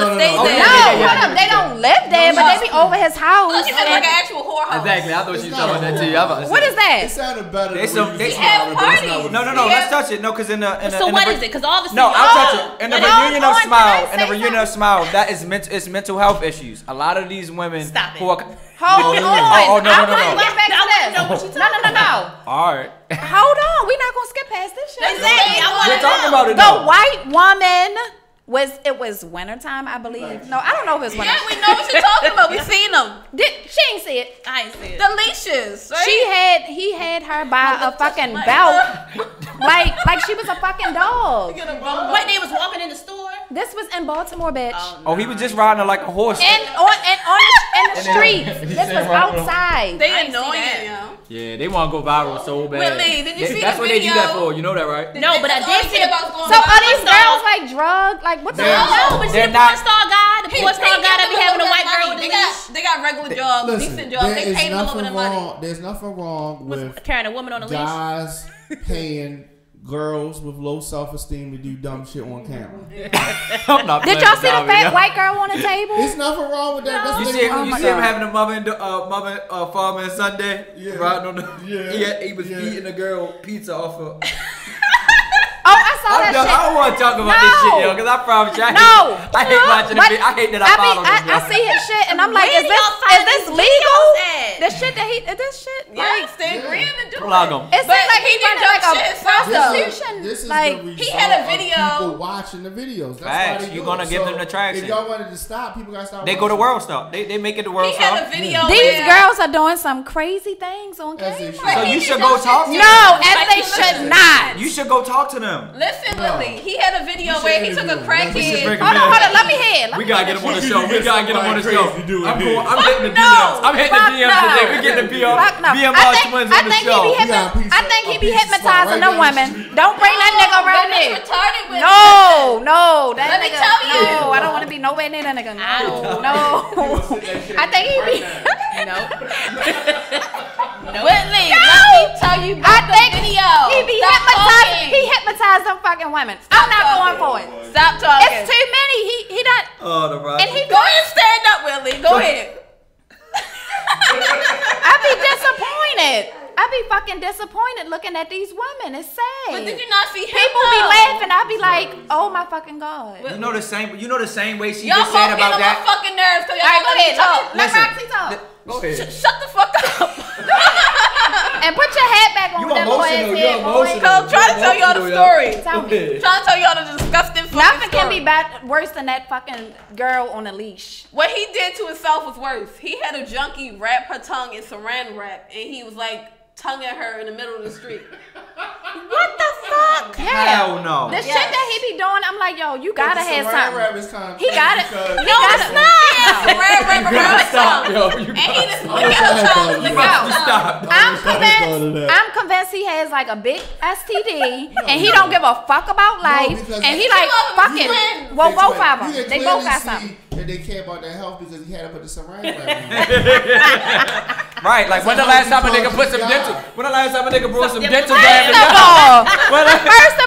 No, they don't live there, but they be over his house. You like an actual whorehouse. Exactly. I thought she was talking about that too. What is that? It sounded better. They have parties. No. Let's touch it. No, because in the so what is it? Because all the no, I'll touch it. In the reunion of Smile, that is it's mental health issues. A lot of these women who are. Hold on. Oh, no. Get back to this. No. All right. Hold on. We're not going to skip past this shit. Exactly. We're talking about it The white woman was wintertime, I believe. No, I don't know if it's winter. Yeah, we know what you're talking about. We seen them. She ain't see it. I ain't see it. The leashes, right? He had her by a fucking belt. like she was a fucking dog. Wait, they was walking in the store? This was in Baltimore, bitch. Oh, he was just riding her like a horse. And on the street. This was outside. They annoying you. Yeah, they want to go viral so bad. Whitley, did you see That's the what video? they do that for. You know that, right? No, but I did see about So are these girls like drugged? Like what the hell? No, but the porn star guy, the porn star guy that be having a white girl with they got regular jobs, decent jobs. They pay them a little bit of money. There's nothing wrong with carrying a woman on a leash. Guys paying girls with low self-esteem to do dumb shit on camera. Did y'all see the fat white girl on the table? There's nothing wrong with that. No. You see him having a mother farmer and Sunday? Yeah. Riding on the, he was eating a girl pizza off of. Oh, I saw that shit. I don't want to talk about this shit, yo, because I promise you, I hate watching the video. I hate that I follow him. I see his shit, and I'm like, is this legal? The shit that they agreeing to do it. It seems like he running like a prostitution. This is like the he had a video. People watching the videos. That's why you're gonna give them the traction. If y'all wanted to stop, people gotta stop. They go to World Star. They make it to World Star. He had a video. These girls are doing some crazy things on camera. So you should go talk to them. No, as they should not. You should go talk to them. Listen, Lily. He had a video where he took a crackhead. Hold on. Let me hear. We gotta get him on the show. I'm hitting the DMs. I'm hitting the DMs today. We getting the BMR twins on the show. I think he be hypnotizing them women. Don't bring that nigga around me. No, that nigga. No, I don't want to be nowhere near that nigga. No. I think he be. Whitley, let me tell you about the video. He be hypnotizing. He hypnotized them fucking women. I'm not going for it. Stop talking. It's too many. He done. Oh, the right. And he go and stand up with Willie. Go ahead. I be disappointed. I be fucking disappointed looking at these women. It's sad. But did you not see him? People be laughing. I be like, oh my fucking God. You know the same way she y'all just said about that. My fucking nerves. All right, go ahead. Talk. Let Roxy talk. Go ahead. Shut the fuck up. And put your hat back on that little ass head, boy. I'm trying to tell y'all the story. Tell me. Trying to tell y'all the disgusting fucking Nothing story. can be bad, worse than that fucking girl on a leash. What he did to himself was worse. He had a junkie wrap her tongue in saran wrap, and he was like tonguing her in the middle of the street. What the fuck? Hell no. The shit that he be doing, I'm like, yo, you gotta have something. He got it. No, it's not. Saran wrap around his tongue. And he just look at her tongue. Look out. I'm convinced he has like a big STD and he don't give a fuck about life. And he like, fuck it. Well, both of them. They both got something. And they care about their health because he had to put the saran wrap. Right, like when the last time a nigga put some dental? When the last time a nigga brought some dental First of all, when the last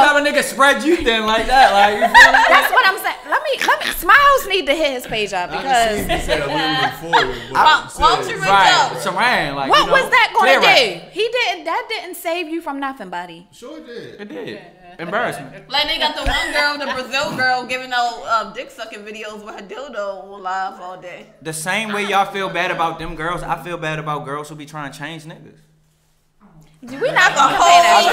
time a nigga spread you thin like that? Like you feel me? That's what I'm saying. Let me. Smiles need to hit his page up because. Why don't you reach out? Saran, like what was that going to do? Right. He didn't. That didn't save you from nothing, buddy. Sure it did. It did. Embarrassment. Like they got the one girl, the Brazil girl, giving out dick sucking videos with her dildo on live all day. The same way y'all feel bad about them girls, I feel bad about girls who be trying to change niggas. We not gonna say that.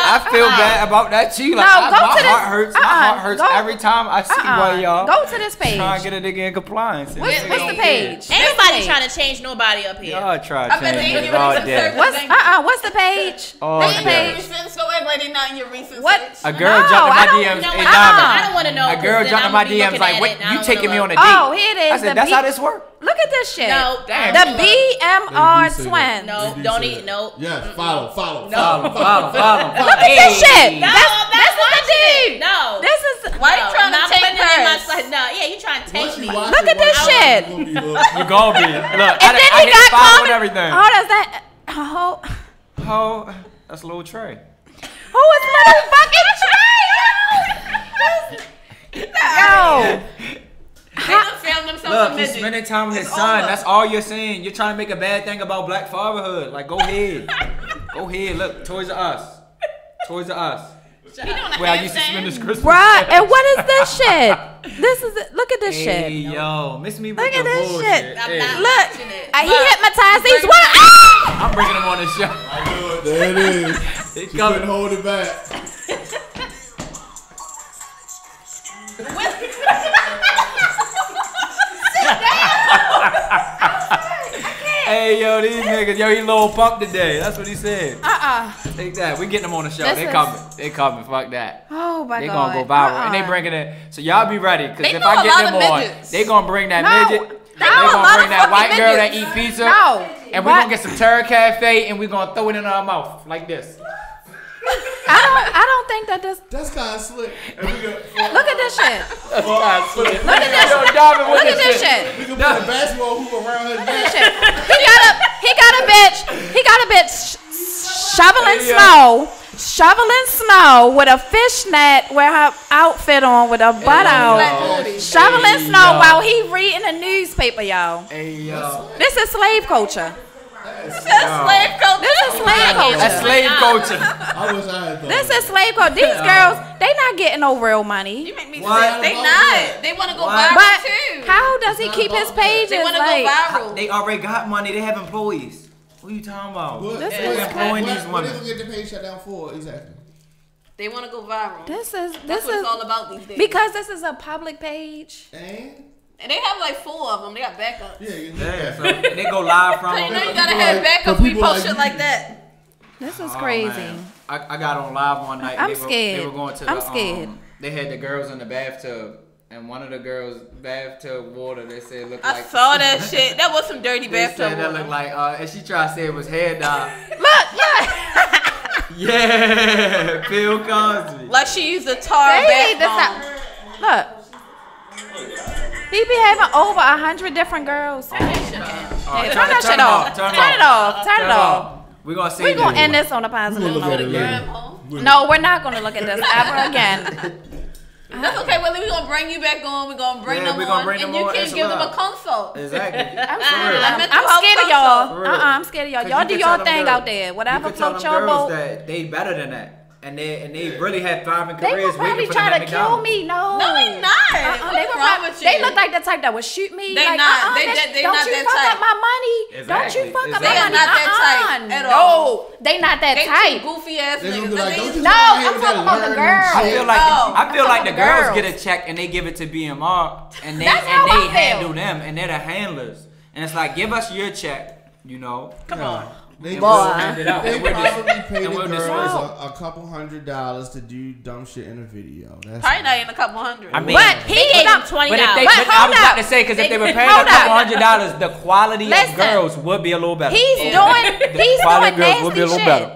I feel bad about that too. Like No, go my to heart hurts. My heart hurts every time I see one of y'all. Go to this page. Trying to get a nigga in compliance. What's the page? Ain't nobody trying to change nobody up here. Y'all try to change niggas all day. What's the page? What's the page? So everybody not in your recent What? A girl jumped in my DMs. I don't want to know. A girl jumped in my DMs like, "What? You taking me on a date?" Oh, here it is. I said, "That's how this works." Look at this shit. No, the BMR twins. No, don't eat. No. Yes, follow. Follow. Look at this shit. No, that's what they do. No. This is. Why you trying to take hers? No, yeah, you trying to take me. Look at this shit. You gonna be. Look, And then he got comment everything. How does that? Oh, that's Lil Trey. Who is motherfucking Trey? Yo. They done found themselves Look, a he's midget. spending time with his son. That's all you're saying. You're trying to make a bad thing about black fatherhood. Like, go ahead. Go ahead. Look, Toys R Us. Toys R Us. Where I used to spend this Christmas. Bruh, and what is this shit? This is it. Look at this shit. Hey, yo, miss me with Look the at this bullshit. shit. Hey. Look, he hypnotized these women. I'm bringing him on the show. There it is. They She couldn't hold it back. Hey, yo, these niggas. Yo, he Lil Pump today. That's what he said. Take that. We getting them on the show. They coming. They coming. Fuck that. Oh, my God. They gonna go viral. And they bringing it. So y'all be ready. Because if know I a get lot them of on, midgets. they gonna bring that No. midget. They They know a gonna lot bring of that white fucking girl that midgets. eat pizza. No. And we gonna get some Terra Cafe and we gonna throw it in our mouth. Like this. I don't think that this. That's kind of slick. And we got, Look at this shit. That's kind of slick. Look at this. Yo, Donovan, Look at this shit. we can put a basketball hoop around her Look at this neck. shit. He got a bitch shoveling snow with a fishnet with her outfit on with her butt out. Shoveling snow while he reading a newspaper, y'all. Hey, yo. This is slave culture. That's slave culture. This is slave culture. That's slave culture. I wish I had thought. This is slave culture. These girls, they not getting no real money. You make me What? sick. They not. They want to go viral But too. how does he keep his pages? They want to like, go viral. They already got money. They have employees. What are you talking about? What, This They're is employing these what they women. gonna get the page shut down for exactly? They want to go viral. This That's what it's all about these days. because this is a public page. And they have like 4 of them. They got backups. Yeah, so they go live from You know them. you gotta have backups. We post shit like that. This is Oh, crazy. man. I got on live one night. I'm They scared. were going to I'm the, scared. They had the girls in the bathtub, and one of the girls' bathtub water, they said looked I like. saw that shit. That was some dirty They bathtub said that water. looked like, and she tried to say it was hair dye. Look. Yeah, Bill Cosby. Like she used a tar They need to bath stop. Look. He be having over 100 different girls. Oh, Turn that shit it off. Turn it off. Turn it off. We're gonna see. We're gonna end this on a positive note. No, we're not gonna look at this ever again. That's okay, Willie. We're gonna bring you back on. We're gonna bring them on, and you can give them a consult. Exactly. I'm scared of y'all. I'm scared of y'all. Y'all do your thing out there. Whatever floats your boat. That they better than that. And they really have thriving they careers. They would probably try to kill me. No, they not. They look like the type that would shoot me. They like, not. They not don't you that fuck type. up my money. Exactly. Don't you fuck up my money. They are not that type at all. No, they not that type. Goofy ass niggas. No, I'm talking about the girls. I feel like the girls get a check and they give it to BMR and they handle them and they're the handlers. And it's like, give us your check, you know. Come on. They probably pay the girls a couple $100 to do dumb shit in a video. That's probably not even a couple $100. I mean, but he gave them $20. But I was about to say, because if they were paying a couple $100, the quality of girls would be a little better. He's doing nasty shit.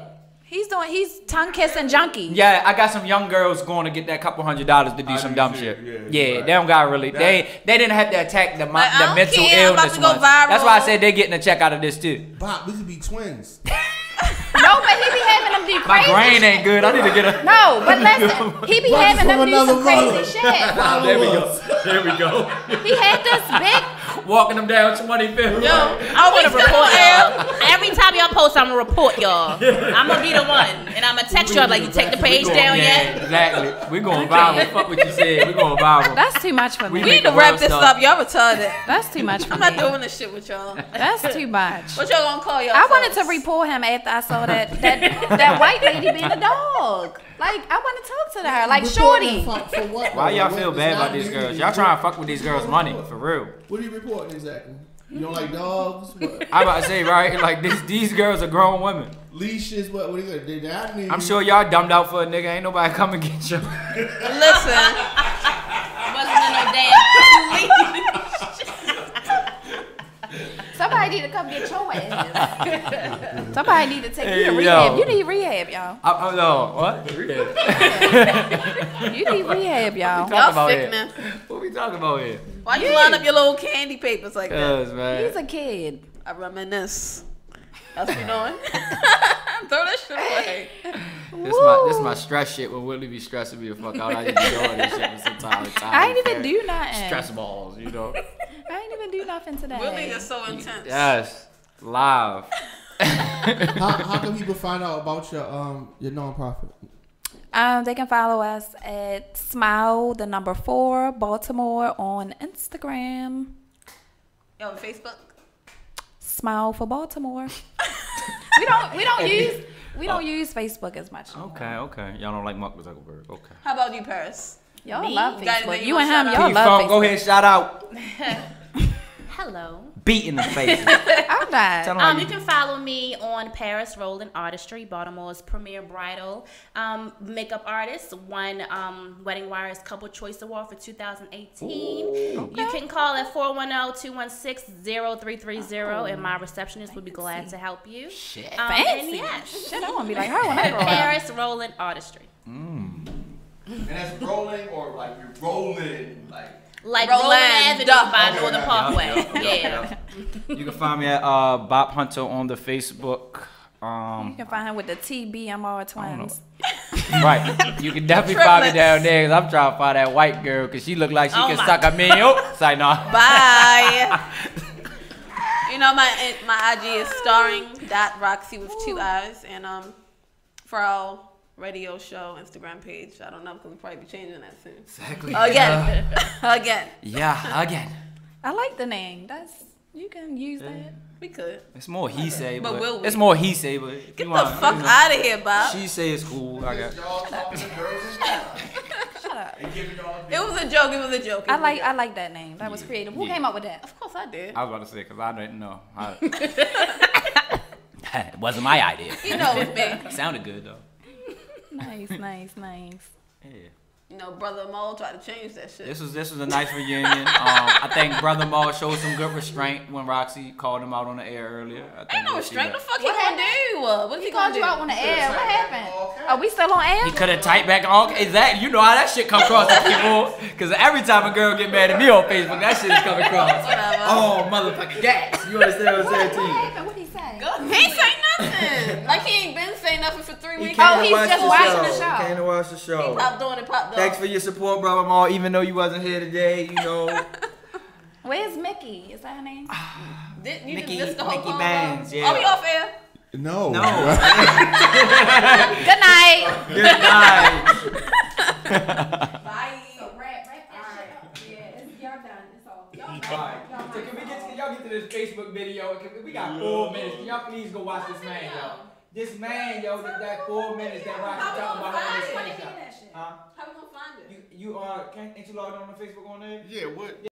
He's tongue kissing junkie. Yeah, I got some young girls going to get that couple $100 to do some dumb shit. Yeah, they don't got really. They didn't have to attack the mental illness one. That's why I said they getting a check out of this too. Bob, we could be twins. No, but he be having them do crazy. My brain ain't good. I need to get a. No, but listen, he be having them do some crazy shit. There we go. He had this big. Walking them down 25th. Yo, I want to report y'all. Every time y'all post, I'm gonna report y'all. I'm gonna be the one, and I'm gonna text y'all like, you take the page down yet? Exactly. We going viral. Fuck what you said. We going viral. That's too much for me. We need to wrap this up. Y'all retarded. That's too much for me. I'm not doing this shit with y'all. That's too much. What y'all gonna call y'all? I wanted to report him after I saw that white lady being a dog. Like, I want to talk to her. Like, shorty. For what? Why y'all feel bad about these girls? Y'all trying to fuck with these girls' money, for real. What are you reporting exactly? You don't like dogs? I'm about to say, right? Like, these girls are grown women. Leashes, what are you going to do? That mean I'm sure y'all dumbed out for a nigga. Ain't nobody come and get you. Listen. Wasn't in no damn Somebody need to come get your ass. Somebody need to take you to rehab. You need rehab, y'all. No, what? Rehab. You need rehab, y'all. Y'all sick, man. What we talking about here? Why you line up your little candy papers like that? Man. He's a kid. I reminisce. That's what you doing? Throw that shit away. This my stress shit when Willie be stressing me the fuck out. I just be doing this shit sometimes. I ain't even do nothing. Stress balls, you know. I ain't even do nothing today. Willie is so intense. Yes, live. How can people find out about your nonprofit? They can follow us at Smile4 Baltimore on Instagram. Yo, on Facebook. Smile for Baltimore. we don't use Facebook as much anymore. Okay. Y'all don't like Mark Zuckerberg. Okay. How about you, Paris? Y'all love Facebook. You and him, y'all love Facebook. Go ahead, shout out. Hello. Beat in the face. I'm not. You can follow me on Paris Rolling Artistry, Baltimore's premier bridal makeup artist. Won Wedding Wire's Couple Choice Award for 2018. Okay. You can call at 410-216-0330, and my receptionist would be glad to help you. Shit, fancy. Shit, I want to be like her when I grow up. Paris Rolling Artistry. And that's rolling or like you're rolling like Roland Avenue by Northern Parkway. Yeah. You can find me at Bob Hunter on the Facebook. You can find him with the TBMR twins. Right. You can definitely find me down there because I'm trying to find that white girl because she look like she can suck a meal. Say no. Bye. You know my IG is starring.roxy with 2 eyes, and for our radio show Instagram page. I don't know because we'll probably be changing that soon. Exactly. Again. Again. Yeah, again. I like the name. You can use that. We could. It's more he say, but will we? it's more he say, but get the fuck out of here, Bob. She say it's cool. I got. Shut up. It was a joke. It was a joke. I like that name. That was creative. Who came up with that? Of course I did. I was about to say because I didn't know. It wasn't my idea. You know it's me. It sounded good though. Nice. Yeah. You know, Brother Mo tried to change that shit. This was a nice reunion. I think Brother Mo showed some good restraint when Roxy called him out on the air earlier. Ain't no restraint. What the fuck he gonna do? What's he gonna do? He called you out on the air. What happened? Are we still on air? He could have typed back on. Exactly. You know how that shit come across to people. Because every time a girl get mad at me on Facebook, that shit is coming across. Whatever. Oh, motherfucking gas. You understand what I'm saying to you? What did he say? He ain't say nothing. nothing. Like he ain't been saying nothing for 3 weeks. Oh, he's just watching the show. Came to watch the show. He popped on and popped off. Thanks for your support, brother Maul. Even though you wasn't here today, you know. Where's Mickey? Is that her name? Mickey whole Bands. Yeah. Oh, we off air? No. No. Good night. Good night. Bye. So wrap that shit up. Yeah, y'all done. It's all. Y'all All right. So can y'all get to this Facebook video? We got 4 minutes. Can y'all please go watch this man, yo? This man, yo, that 4 minutes that Rocky talking about on this screenshot. Huh? How we gonna find it? Ain't you logged on Facebook on there? Yeah, what?